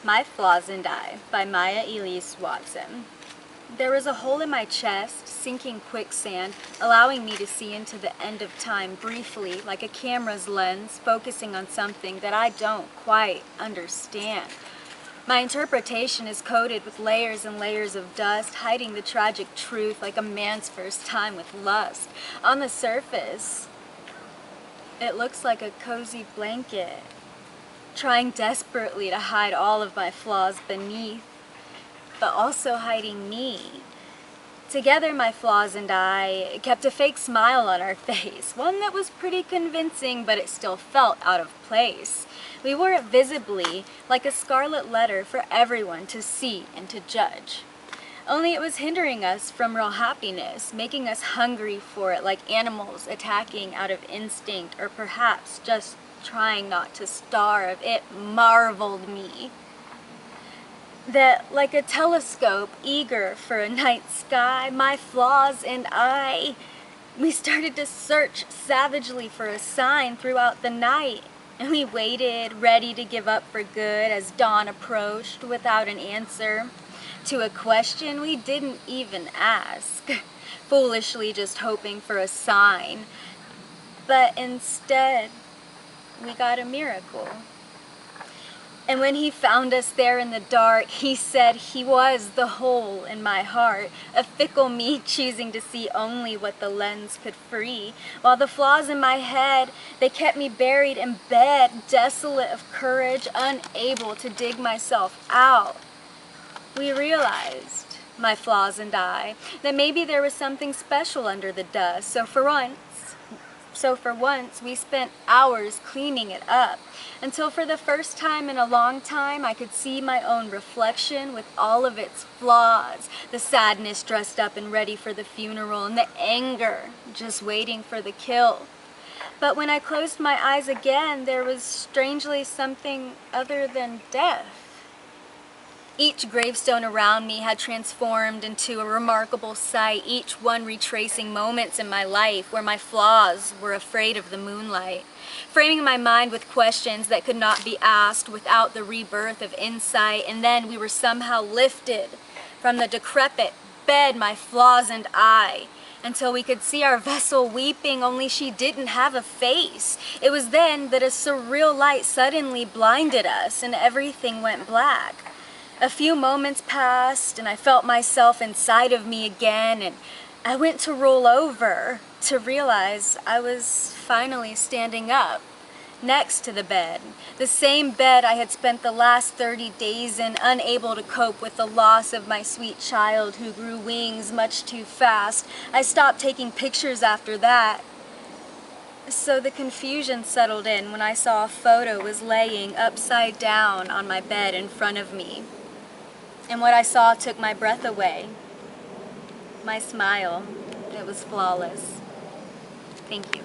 My Flaws and I by Maya Elise Watson. There was a hole in my chest, sinking quicksand, allowing me to see into the end of time briefly, like a camera's lens, focusing on something that I don't quite understand. My interpretation is coated with layers and layers of dust, hiding the tragic truth like a man's first time with lust. On the surface, it looks like a cozy blanket, trying desperately to hide all of my flaws beneath, but also hiding me. Together, my flaws and I kept a fake smile on our face, one that was pretty convincing, but it still felt out of place. We wore it visibly, like a scarlet letter for everyone to see and to judge. Only it was hindering us from real happiness, making us hungry for it like animals attacking out of instinct, or perhaps just trying not to starve. It marveled me that, like a telescope eager for a night sky, my flaws and I, we started to search savagely for a sign throughout the night. And we waited, ready to give up for good as dawn approached, without an answer to a question we didn't even ask, foolishly just hoping for a sign. But instead, we got a miracle. And when he found us there in the dark, he said he was the hole in my heart, a fickle me choosing to see only what the lens could free, while the flaws in my head, they kept me buried in bed, desolate of courage, unable to dig myself out. We realized, my flaws and I, that maybe there was something special under the dust, so for once, we spent hours cleaning it up, until for the first time in a long time, I could see my own reflection with all of its flaws, the sadness dressed up and ready for the funeral, and the anger just waiting for the kill. But when I closed my eyes again, there was strangely something other than death. Each gravestone around me had transformed into a remarkable sight, each one retracing moments in my life where my flaws were afraid of the moonlight, framing my mind with questions that could not be asked without the rebirth of insight. And then we were somehow lifted from the decrepit bed, my flaws and I, until we could see our vessel weeping, only she didn't have a face. It was then that a surreal light suddenly blinded us and everything went black. A few moments passed and I felt myself inside of me again, and I went to roll over to realize I was finally standing up next to the bed. The same bed I had spent the last 30 days in, unable to cope with the loss of my sweet child who grew wings much too fast. I stopped taking pictures after that. So the confusion settled in when I saw a photo was laying upside down on my bed in front of me. And what I saw took my breath away. My smile, it was flawless. Thank you.